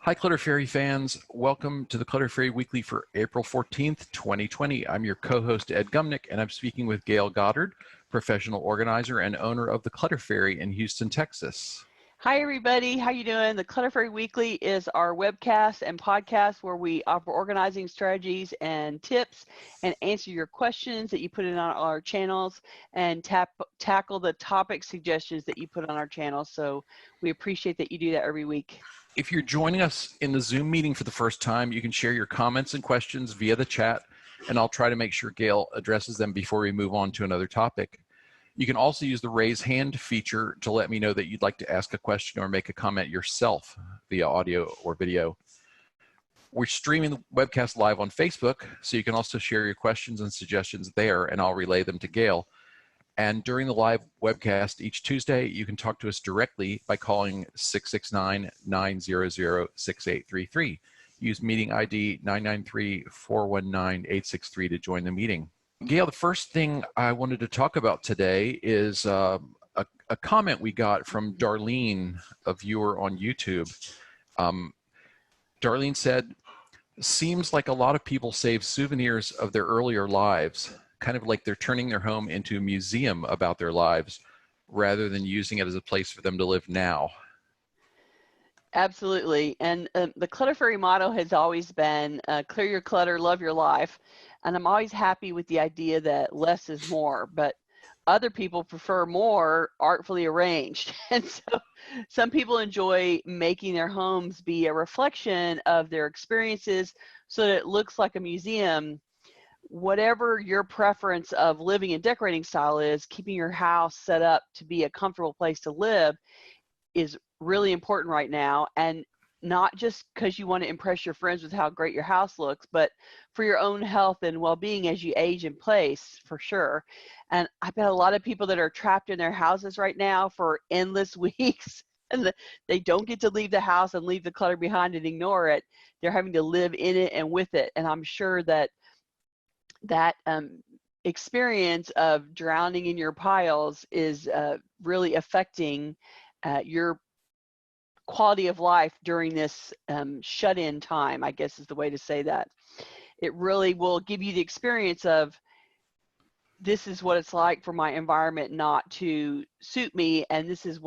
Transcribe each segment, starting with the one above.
Hi, Clutter Fairy fans. Welcome to the Clutter Fairy Weekly for April 14th, 2020. I'm your co-host, Ed Gumnick, and I'm speaking with Gayle Goddard, professional organizer and owner of the Clutter Fairy in Houston, Texas. Hi, everybody. How you doing? The Clutter Fairy Weekly is our webcast and podcast where we offer organizing strategies and tips and answer your questions that you put in on our channels and tackle the topic suggestions that you put on our channel. So we appreciate that you do that every week. If you're joining us in the Zoom meeting for the first time, you can share your comments and questions via the chat, and I'll try to make sure Gayle addresses them before we move on to another topic. You can also use the raise hand feature to let me know that you'd like to ask a question or make a comment yourself via audio or video. We're streaming the webcast live on Facebook, so you can also share your questions and suggestions there, and I'll relay them to Gayle. And during the live webcast each Tuesday, you can talk to us directly by calling 669-900-6833. Use meeting ID 993-419-863 to join the meeting. Gayle, the first thing I wanted to talk about today is a comment we got from Darlene, a viewer on YouTube. Darlene said, "Seems like a lot of people save souvenirs of their earlier lives, kind of like they're turning their home into a museum about their lives rather than using it as a place for them to live now." Absolutely. And the Clutter Fairy motto has always been clear your clutter, love your life. And I'm always happy with the idea that less is more, but other people prefer more artfully arranged. And so some people enjoy making their homes be a reflection of their experiences so that it looks like a museum. Whatever your preference of living and decorating style is, keeping your house set up to be a comfortable place to live is really important right now. And not just because you want to impress your friends with how great your house looks, but for your own health and well-being as you age in place, for sure. And I bet a lot of people that are trapped in their houses right now for endless weeks, and they don't get to leave the house and leave the clutter behind and ignore it. They're having to live in it and with it. And I'm sure that experience of drowning in your piles is really affecting your quality of life during this shut-in time, I guess is the way to say that. It really will give you the experience of, this is what it's like for my environment not to suit me, and this is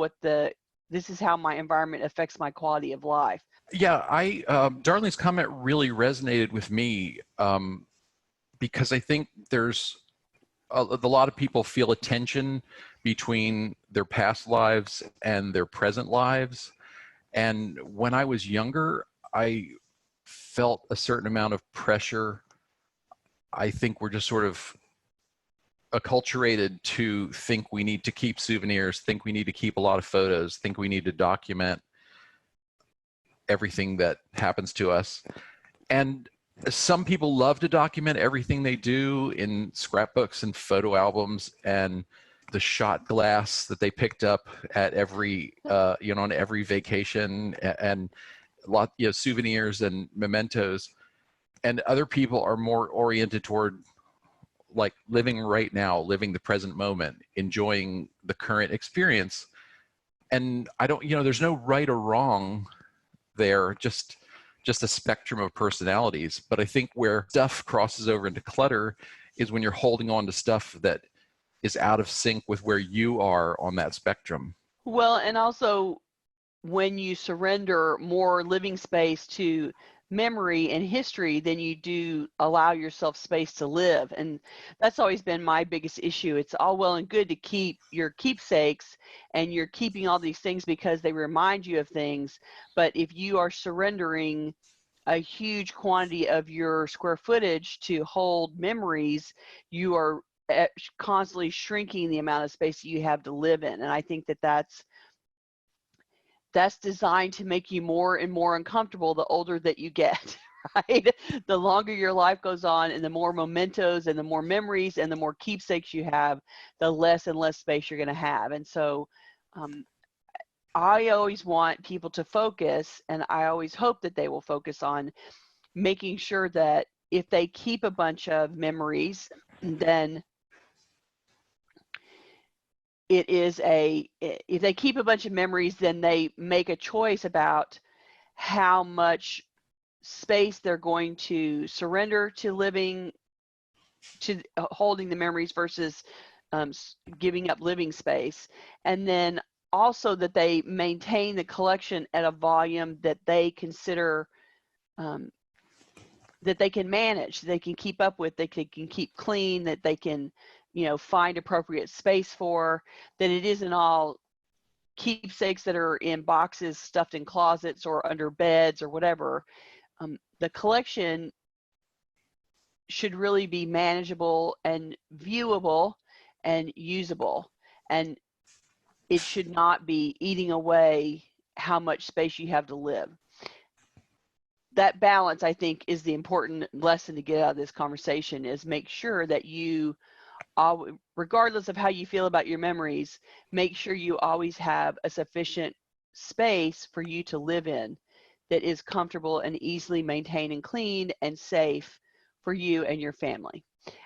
how my environment affects my quality of life. Yeah, Darlene's comment really resonated with me because I think there's a lot of people feel a tension between their past lives and their present lives. And when I was younger, I felt a certain amount of pressure. I think we're just sort of acculturated to think we need to keep souvenirs, think we need to keep a lot of photos, think we need to document everything that happens to us. And some people love to document everything they do in scrapbooks and photo albums and the shot glass that they picked up at every, on every vacation, and souvenirs and mementos. And other people are more oriented toward like living right now, living the present moment, enjoying the current experience. And I don't, there's no right or wrong there, just a spectrum of personalities. But I think where stuff crosses over into clutter is when you're holding on to stuff that is out of sync with where you are on that spectrum. Well, and also when you surrender more living space to memory and history than you do allow yourself space to live. And that's always been my biggest issue. It's all well and good to keep your keepsakes and you're keeping all these things because they remind you of things. But if you are surrendering a huge quantity of your square footage to hold memories, you are constantly shrinking the amount of space that you have to live in. And I think that that's designed to make you more and more uncomfortable the older that you get, right? The longer your life goes on and the more mementos and the more memories and the more keepsakes you have, the less and less space you're going to have. And so I always want people to focus, and I always hope that they will focus on making sure that if they keep a bunch of memories, then if they keep a bunch of memories, then they make a choice about how much space they're going to surrender to living, to holding the memories versus giving up living space. And then also that they maintain the collection at a volume that they consider that they can manage, they can keep up with, they can keep clean, that they can, you know, find appropriate space for, that it isn't all keepsakes that are in boxes stuffed in closets or under beds or whatever. The collection should really be manageable and viewable and usable, and it should not be eating away how much space you have to live. That balance, I think, is the important lesson to get out of this conversation, is make sure that you, regardless of how you feel about your memories, make sure you always have a sufficient space for you to live in that is comfortable and easily maintained and cleaned and safe for you and your family.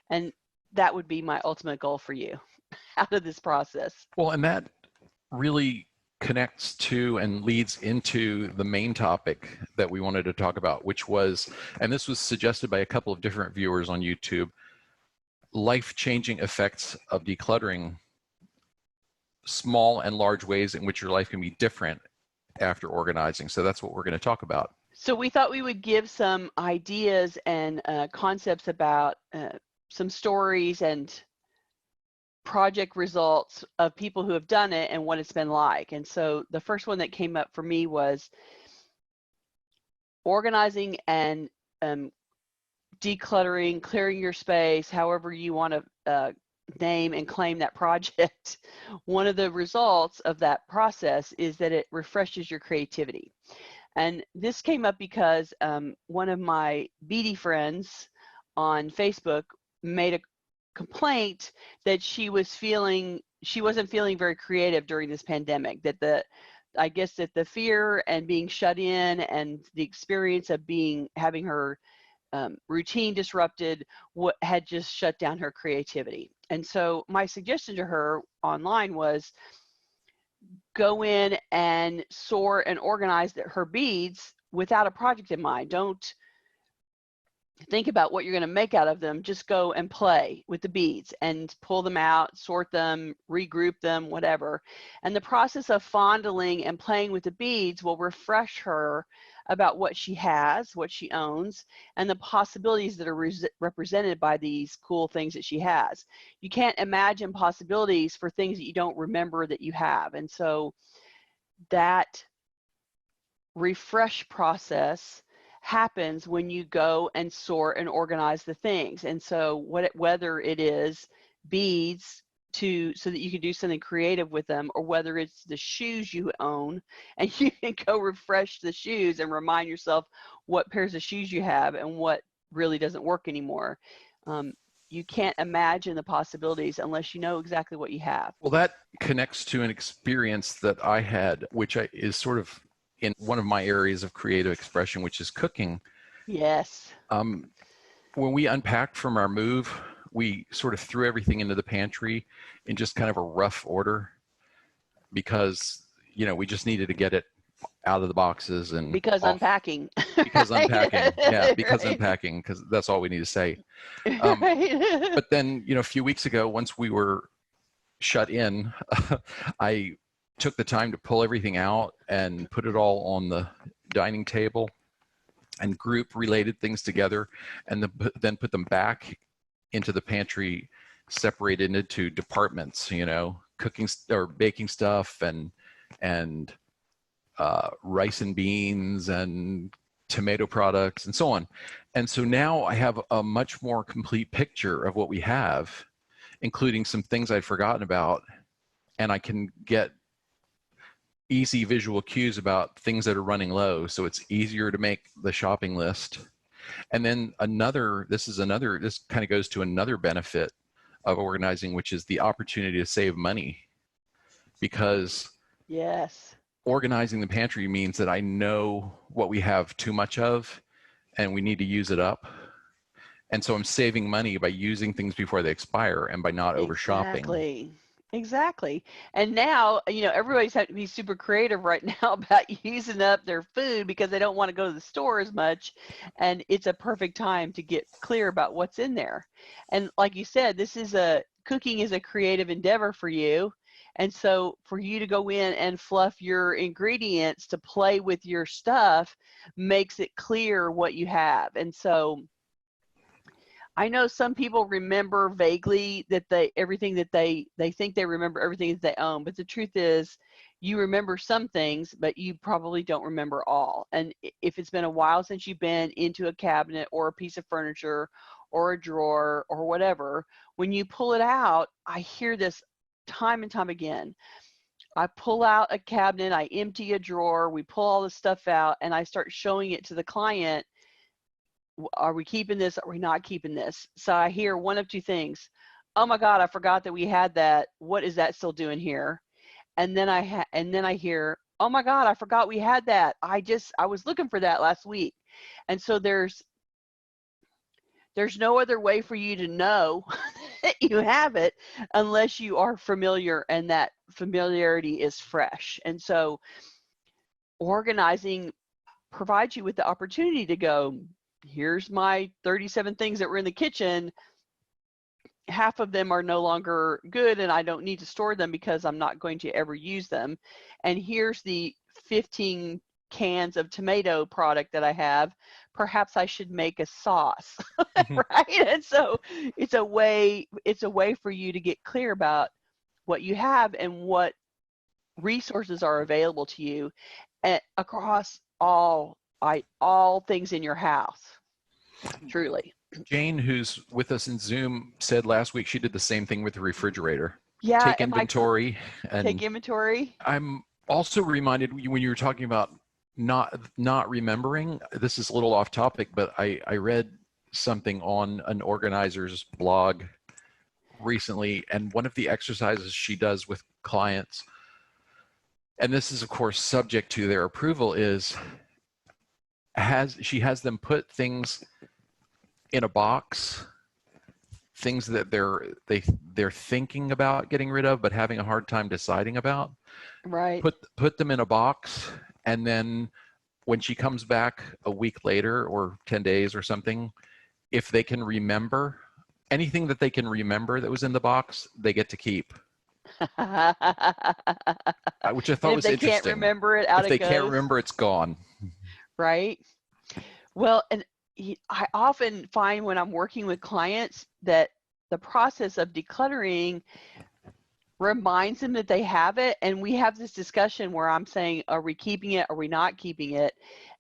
And that would be my ultimate goal for you out of this process. Well, and that really connects to and leads into the main topic that we wanted to talk about, which was, and this was suggested by a couple of different viewers on YouTube, life-changing effects of decluttering, small and large ways in which your life can be different after organizing. So that's what we're going to talk about. So we thought we would give some ideas and concepts about some stories and project results of people who have done it and what it's been like. And so the first one that came up for me was organizing and decluttering, clearing your space, however you want to name and claim that project. One of the results of that process is that it refreshes your creativity. And this came up because one of my beady friends on Facebook made a complaint that she wasn't feeling very creative during this pandemic, that I guess that the fear and being shut in and the experience of having her routine disrupted had just shut down her creativity. And so my suggestion to her online was go in and sort and organize her beads without a project in mind. Don't think about what you're going to make out of them. Just go and play with the beads and pull them out, sort them, regroup them, whatever. And the process of fondling and playing with the beads will refresh her about what she has, what she owns, and the possibilities that are represented by these cool things that she has. You can't imagine possibilities for things that you don't remember that you have. And so that refresh process happens when you go and sort and organize the things. And so whether it is beads so that you can do something creative with them, or whether it's the shoes you own and you can go refresh the shoes and remind yourself what pairs of shoes you have and what really doesn't work anymore. You can't imagine the possibilities unless you know exactly what you have. Well, that connects to an experience that I had, which is sort of in one of my areas of creative expression, which is cooking. Yes. When we unpacked from our move, we sort of threw everything into the pantry in just kind of a rough order because, you know, we just needed to get it out of the boxes and unpacking. Because unpacking. Yeah, because Right. unpacking, because that's all we need to say. Right. But then, you know, a few weeks ago, once we were shut in, I took the time to pull everything out and put it all on the dining table and group related things together, and then put them back into the pantry, separated into departments, you know, cooking or baking stuff and rice and beans and tomato products and so on. And so now I have a much more complete picture of what we have, including some things I'd forgotten about, and I can get easy visual cues about things that are running low, so it's easier to make the shopping list. And then this kind of goes to another benefit of organizing, which is the opportunity to save money, because Yes. organizing the pantry means that I know what we have too much of and we need to use it up. And so I'm saving money by using things before they expire and by not over shopping. Exactly. Exactly. And now, everybody's having to be super creative right now about using up their food because they don't want to go to the store as much. And it's a perfect time to get clear about what's in there. And like you said, cooking is a creative endeavor for you. And so for you to go in and fluff your ingredients to play with your stuff makes it clear what you have. And so I know some people remember vaguely that everything that they think they remember everything that they own, but the truth is you remember some things, but you probably don't remember all. And if it's been a while since you've been into a cabinet or a piece of furniture or a drawer or whatever, when you pull it out, I hear this time and time again. I pull out a cabinet, I empty a drawer, we pull all the stuff out, and I start showing it to the client. Are we keeping this? Are we not keeping this? So I hear one of two things. Oh my God, I forgot that we had that. What is that still doing here? And then I hear, oh my God, I forgot we had that. I was looking for that last week. And so there's no other way for you to know that you have it unless you are familiar and that familiarity is fresh. And so organizing provides you with the opportunity to go, here's my 37 things that were in the kitchen. Half of them are no longer good and I don't need to store them because I'm not going to ever use them. And here's the 15 cans of tomato product that I have. Perhaps I should make a sauce, right? And so it's a way for you to get clear about what you have and what resources are available to you across all things in your house. Truly. Jane, who's with us in Zoom, said last week she did the same thing with the refrigerator. Yeah. Take inventory. Take inventory. I'm also reminded when you were talking about not remembering, this is a little off topic, but I read something on an organizer's blog recently, and one of the exercises she does with clients, and this is of course subject to their approval, is she has them put things in a box, things that they're thinking about getting rid of but having a hard time deciding about. Right. Put them in a box, and then when she comes back a week later or 10 days or something, if they can remember anything that they can remember that was in the box, they get to keep. Which I thought was interesting. If they can't remember it, out it goes. If they can't remember, it's gone. Right. Well, and I often find when I'm working with clients that the process of decluttering reminds them that they have it. And we have this discussion where I'm saying, are we keeping it? Are we not keeping it?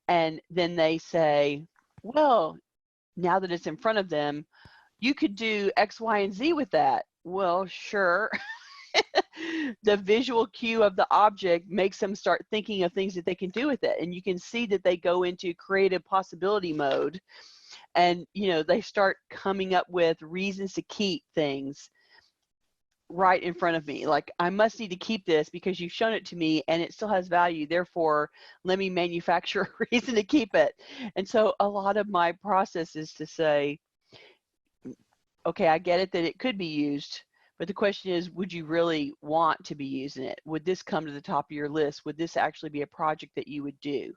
And then they say, well, now that it's in front of them, you could do X, Y, and Z with that. Well, sure. The visual cue of the object makes them start thinking of things that they can do with it. And you can see that they go into creative possibility mode. And, they start coming up with reasons to keep things right in front of me. Like, I must need to keep this because you've shown it to me and it still has value. Therefore, let me manufacture a reason to keep it. And so a lot of my process is to say, okay, I get it that it could be used, but the question is, would you really want to be using it? Would this come to the top of your list? Would this actually be a project that you would do?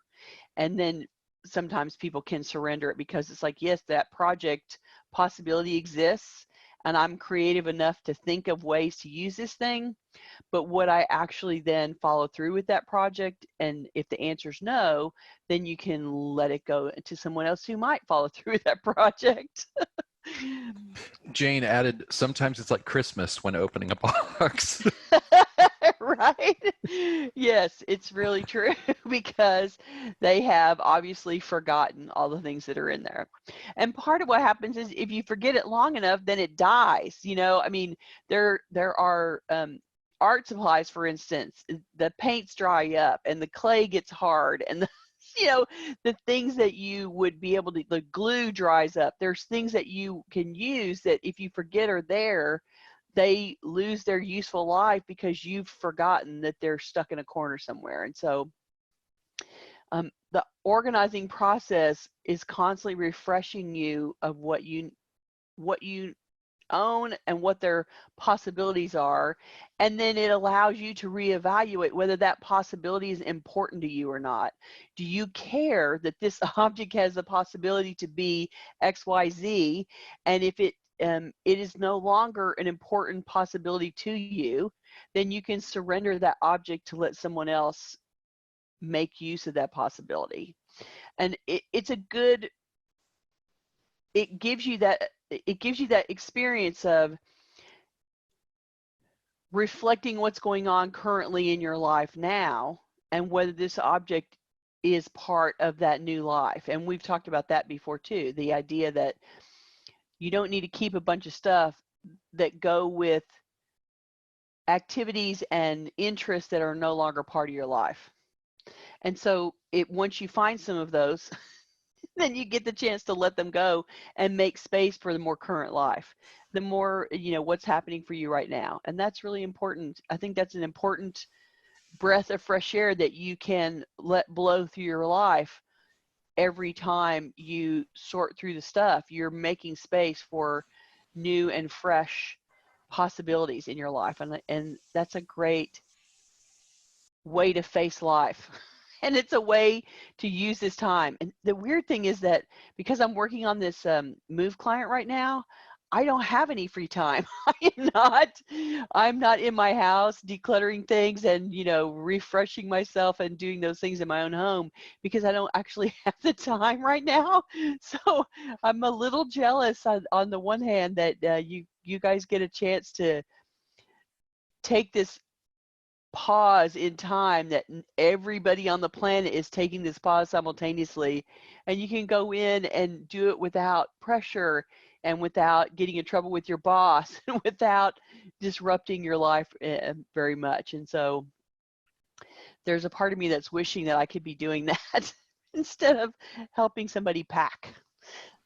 And then sometimes people can surrender it because it's like, yes, that project possibility exists and I'm creative enough to think of ways to use this thing, but would I actually then follow through with that project? And if the answer is no, then you can let it go to someone else who might follow through with that project. Jane added, sometimes it's like Christmas when opening a box. Right? Yes, it's really true because they have obviously forgotten all the things that are in there. And part of what happens is if you forget it long enough, then it dies. I mean, there are art supplies, for instance, the paints dry up and the clay gets hard and the things that you would be able to, the glue dries up. There's things that you can use that if you forget are there, they lose their useful life because you've forgotten that they're stuck in a corner somewhere. And so the organizing process is constantly refreshing you of what you own and what their possibilities are. And then it allows you to reevaluate whether that possibility is important to you or not. Do you care that this object has the possibility to be XYZ? And if it is no longer an important possibility to you, then you can surrender that object to let someone else make use of that possibility. And it's a good, it gives you that experience of reflecting what's going on currently in your life now and whether this object is part of that new life. And we've talked about that before too, the idea that you don't need to keep a bunch of stuff that go with activities and interests that are no longer part of your life. And so once you find some of those, then you get the chance to let them go and make space for the more current life, the more, what's happening for you right now. And that's really important. I think that's an important breath of fresh air that you can let blow through your life. Every time you sort through the stuff, you're making space for new and fresh possibilities in your life. And that's a great way to face life. And it's a way to use this time. And the weird thing is that because I'm working on this move client right now, I don't have any free time. I'm not in my house decluttering things and, refreshing myself and doing those things in my own home because I don't actually have the time right now. So I'm a little jealous on the one hand that you guys get a chance to take this pause in time, that everybody on the planet is taking this pause simultaneously, and you can go in and do it without pressure and without getting in trouble with your boss and without disrupting your life very much. And so there's a part of me that's wishing that I could be doing that instead of helping somebody pack.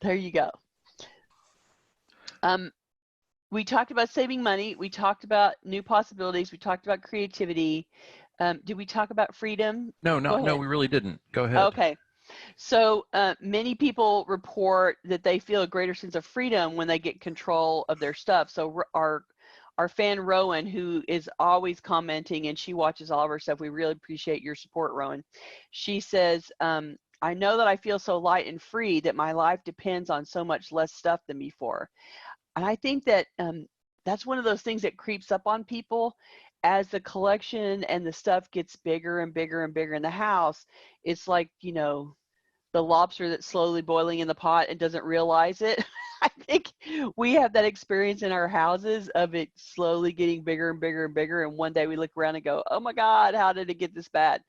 There you go. We talked about saving money. We talked about new possibilities. We talked about creativity. Did we talk about freedom? No, we really didn't. Go ahead. Okay. So many people report that they feel a greater sense of freedom when they get control of their stuff. So our fan Rowan, who is always commenting, and she watches all of our stuff, we really appreciate your support, Rowan. She says, I know that I feel so light and free that my life depends on so much less stuff than before. And I think that that's one of those things that creeps up on people as the collection and the stuff gets bigger and bigger and bigger in the house. It's like, the lobster that's slowly boiling in the pot and doesn't realize it. I think we have that experience in our houses of it slowly getting bigger and bigger and bigger. And one day we look around and go, oh my God, how did it get this bad?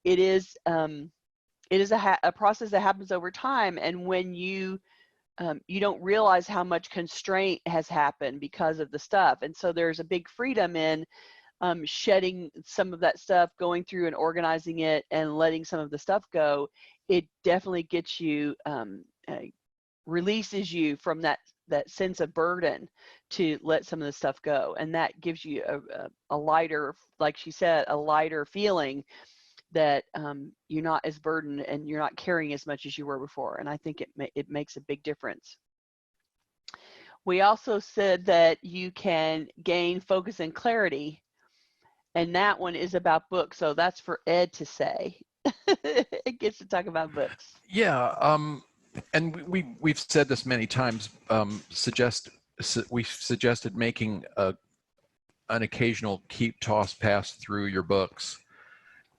It is a process that happens over time. And when you don't realize how much constraint has happened because of the stuff. And so there's a big freedom in shedding some of that stuff, going through and organizing it and letting some of the stuff go. It definitely gets you, releases you from that sense of burden to let some of the stuff go. And that gives you a lighter, like she said, a lighter feeling that you're not as burdened and you're not carrying as much as you were before. And I think it makes a big difference. We also said that you can gain focus and clarity, and that one is about books. So that's for Ed to say. It gets to talk about books. Yeah, and we've said this many times. We've suggested making an occasional keep, toss, pass through your books.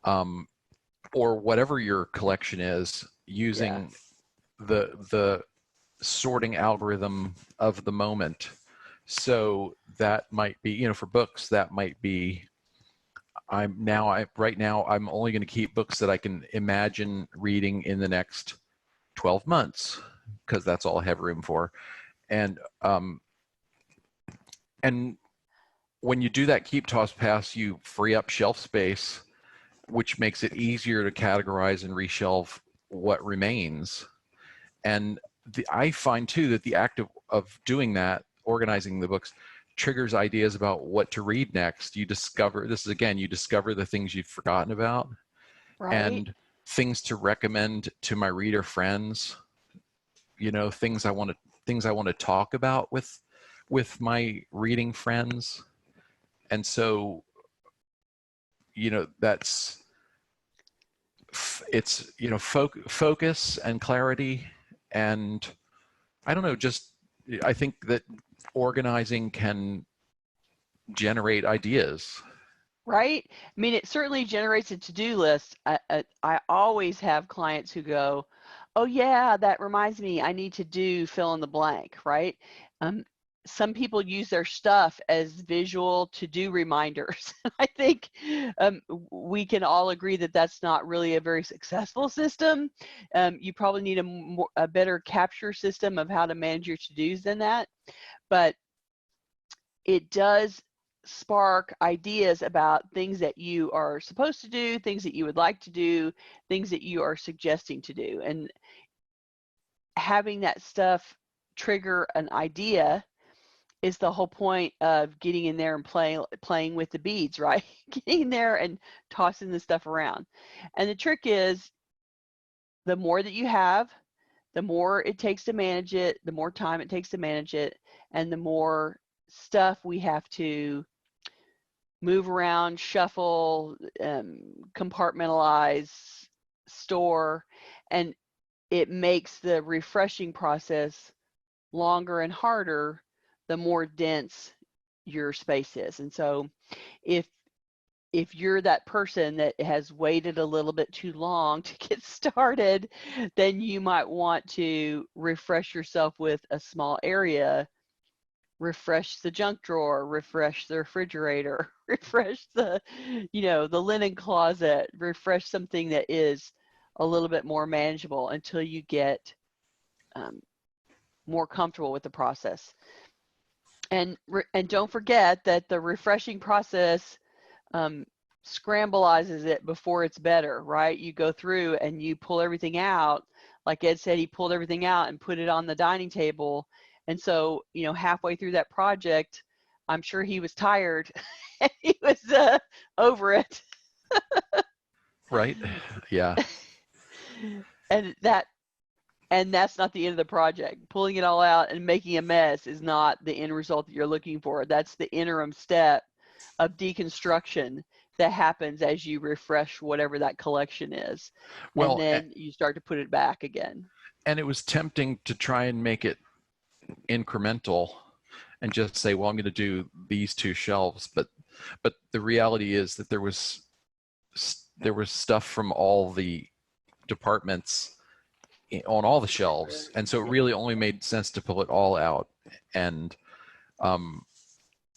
Or whatever your collection is, using the sorting algorithm of the moment. So that might be, for books, that might be, right now I'm only going to keep books that I can imagine reading in the next 12 months, because that's all I have room for. And when you do that keep, toss, pass, you free up shelf space, which makes it easier to categorize and reshelve what remains. And I find too that the act of doing that, organizing the books, triggers ideas about what to read next. You discover the things you've forgotten about, right, and things to recommend to my reader friends, things I want to talk about with with my reading friends. And so, that's, it's, focus and clarity. And I don't know, I think that organizing can generate ideas. Right? I mean, it certainly generates a to-do list. I always have clients who go, oh yeah, that reminds me, I need to do fill in the blank, right? Some people use their stuff as visual to-do reminders. I think we can all agree that that's not really a very successful system. You probably need a better capture system of how to manage your to-dos than that. But it does spark ideas about things that you are supposed to do, things that you would like to do, things that you are suggesting to do. And having that stuff trigger an idea is the whole point of getting in there and playing with the beads, right? Getting in there and tossing the stuff around. And the trick is, the more that you have, the more it takes to manage it, the more time it takes to manage it, and the more stuff we have to move around, shuffle, compartmentalize, store, and it makes the refreshing process longer and harder the more dense your space is. And so if you're that person that has waited a little bit too long to get started, then you might want to refresh yourself with a small area, refresh the junk drawer, refresh the refrigerator, refresh the, the linen closet, refresh something that is a little bit more manageable until you get more comfortable with the process. And don't forget that the refreshing process scramblizes it before it's better, right? You go through and you pull everything out. Like Ed said, he pulled everything out and put it on the dining table. And so, halfway through that project, I'm sure he was tired and he was over it. Right? Yeah. And that's not the end of the project. Pulling it all out and making a mess is not the end result that you're looking for. That's the interim step of deconstruction that happens as you refresh whatever that collection is. Well, and then you start to put it back again. And it was tempting to try and make it incremental and just say, well, I'm going to do these 2 shelves. But the reality is that there was stuff from all the departments on all the shelves, and so it really only made sense to pull it all out. And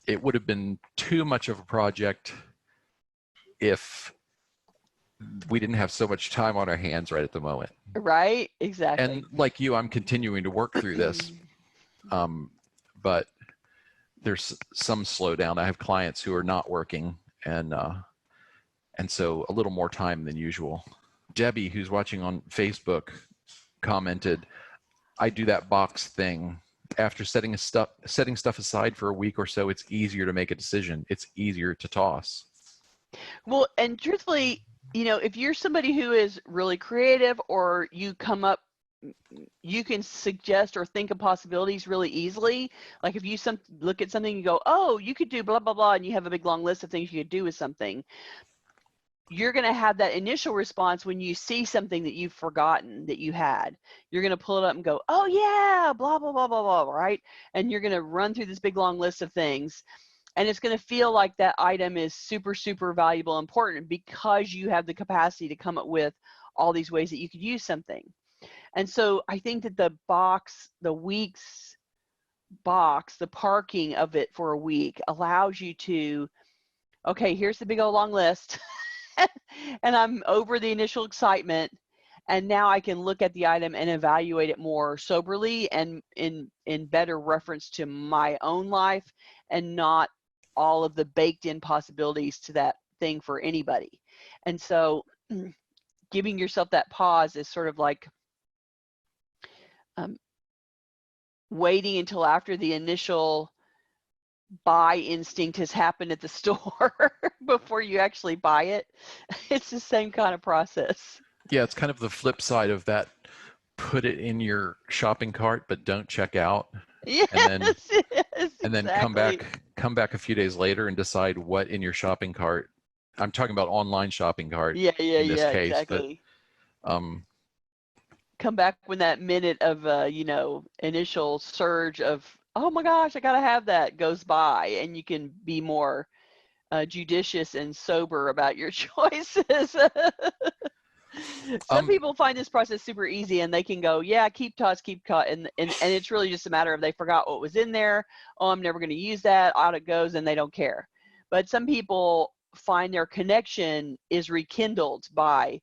it would have been too much of a project if we didn't have so much time on our hands right at the moment. Right, exactly. And like you, I'm continuing to work through this, but there's some slowdown. I have clients who are not working, and so a little more time than usual. Debbie, who's watching on Facebook, commented, I do that box thing. After setting stuff aside for a week or so, it's easier to make a decision. It's easier to toss. Well, and truthfully, if you're somebody who is really creative, or you can suggest or think of possibilities really easily. Like if you look at something and go, oh, you could do blah, blah, blah, and you have a big long list of things you could do with something. You're going to have that initial response when you see something that you've forgotten that you had. You're going to pull it up and go, oh yeah, blah, blah, blah, blah, blah, right? And you're going to run through this big long list of things. And it's going to feel like that item is super, super valuable and important because you have the capacity to come up with all these ways that you could use something. And so I think that the week's box, the parking of it for a week allows you to, okay, here's the big old long list. And I'm over the initial excitement, and now I can look at the item and evaluate it more soberly and in better reference to my own life, and not all of the baked in possibilities to that thing for anybody. And so giving yourself that pause is sort of like waiting until after the initial buy instinct has happened at the store before you actually buy it. It's the same kind of process. Yeah, it's kind of the flip side of that. Put it in your shopping cart, but don't check out. Yes, and then And then Exactly. come back a few days later and decide what in your shopping cart. I'm talking about online shopping cart Yeah, yeah, in this yeah, case, but exactly. um, Come back when that minute of initial surge of, oh my gosh, I gotta have that, goes by, and you can be more judicious and sober about your choices. Some um, people find this process super easy, and they can go, yeah, keep tots, keep cut, and it's really just a matter of they forgot what was in there. Oh, I'm never going to use that. Out it goes, and they don't care. But some people find their connection is rekindled by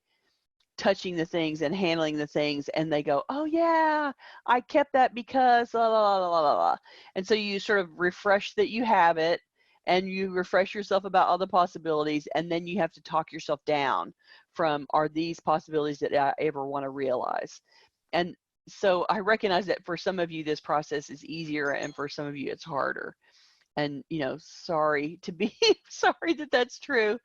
touching the things and handling the things, and they go, oh yeah, I kept that because la la la la la la. And so you sort of refresh that you have it, and you refresh yourself about all the possibilities, and then you have to talk yourself down from, are these possibilities that I ever want to realize? And so I recognize that for some of you this process is easier, and for some of you it's harder. And sorry to be sorry that that's true.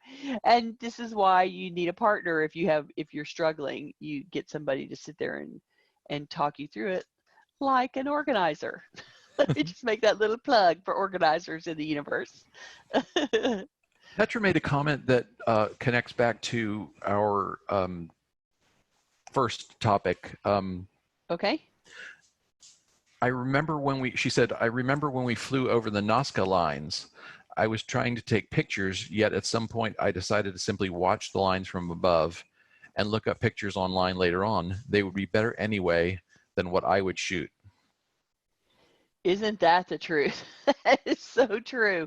And this is why you need a partner. If you're struggling, you get somebody to sit there and talk you through it, like an organizer. Let me just make that little plug for organizers in the universe. Petra made a comment that connects back to our first topic. Okay. She said, I remember when we flew over the Nazca lines. I was trying to take pictures, yet at some point I decided to simply watch the lines from above and look up pictures online later on. They would be better anyway than what I would shoot. Isn't that the truth? That is so true.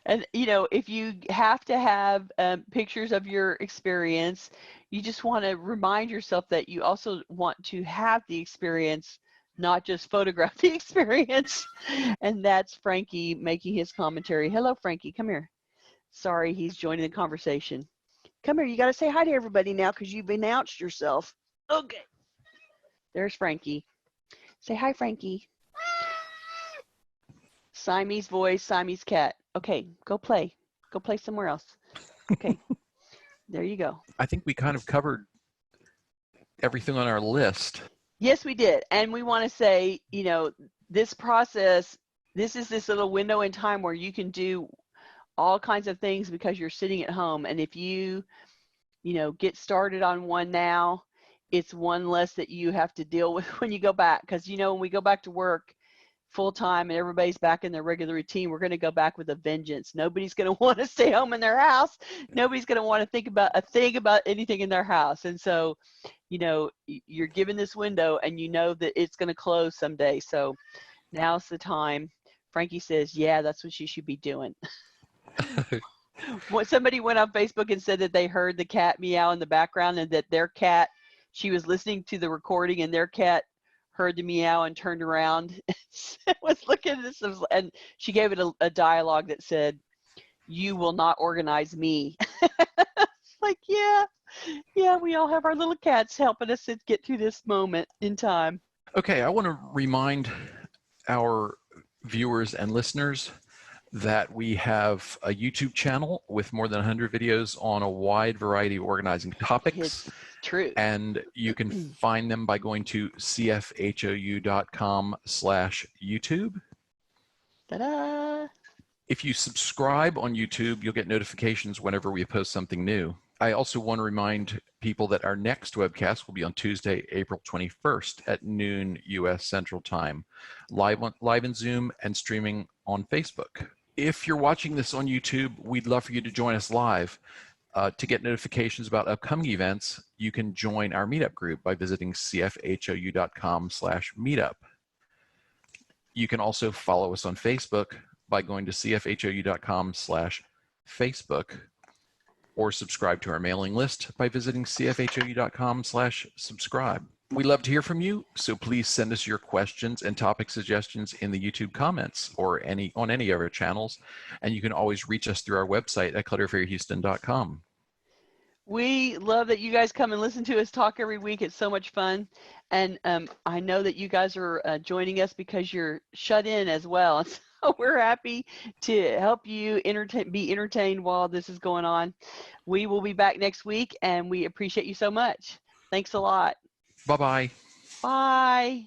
And if you have to have pictures of your experience, you just want to remind yourself that you also want to have the experience, not just photograph the experience. And that's Frankie making his commentary. Hello, Frankie, come here. Sorry, he's joining the conversation. Come here, you got to say hi to everybody now because you've announced yourself. Okay. There's Frankie. Say hi, Frankie. Siamese voice, Siamese cat. Okay, go play. Go play somewhere else. Okay, there you go. I think we kind of covered everything on our list. Yes, we did. And we want to say, this process, this is this little window in time where you can do all kinds of things because you're sitting at home. And if you, get started on one now, it's one less that you have to deal with when you go back. Because, when we go back to work full time and everybody's back in their regular routine, we're going to go back with a vengeance. Nobody's going to want to stay home in their house. Nobody's going to want to think about a thing about anything in their house. And so, you're given this window and you know that it's going to close someday. So now's the time. Frankie says, yeah, that's what you should be doing. Somebody went on Facebook and said that they heard the cat meow in the background, and that their cat, she was listening to the recording and their cat heard the meow and turned around and was looking at this, and she gave it a dialogue that said, you will not organize me. Like, yeah, we all have our little cats helping us to get through this moment in time. Okay, I want to remind our viewers and listeners that we have a YouTube channel with more than 100 videos on a wide variety of organizing topics. It's true. And you can find them by going to cfhou.com/YouTube. Ta-da! If you subscribe on YouTube, you'll get notifications whenever we post something new. I also want to remind people that our next webcast will be on Tuesday, April 21st at noon U.S. Central Time, live in Zoom and streaming on Facebook. If you're watching this on YouTube, we'd love for you to join us live. To get notifications about upcoming events, you can join our meetup group by visiting cfhou.com/meetup. You can also follow us on Facebook by going to cfhou.com/Facebook, or subscribe to our mailing list by visiting cfhou.com/subscribe. We love to hear from you, so please send us your questions and topic suggestions in the YouTube comments or on any of our channels, and you can always reach us through our website at clutterfairyhouston.com. We love that you guys come and listen to us talk every week. It's so much fun. And I know that you guys are joining us because you're shut in as well. So we're happy to help you be entertained while this is going on. We will be back next week, and we appreciate you so much. Thanks a lot. Bye-bye. Bye.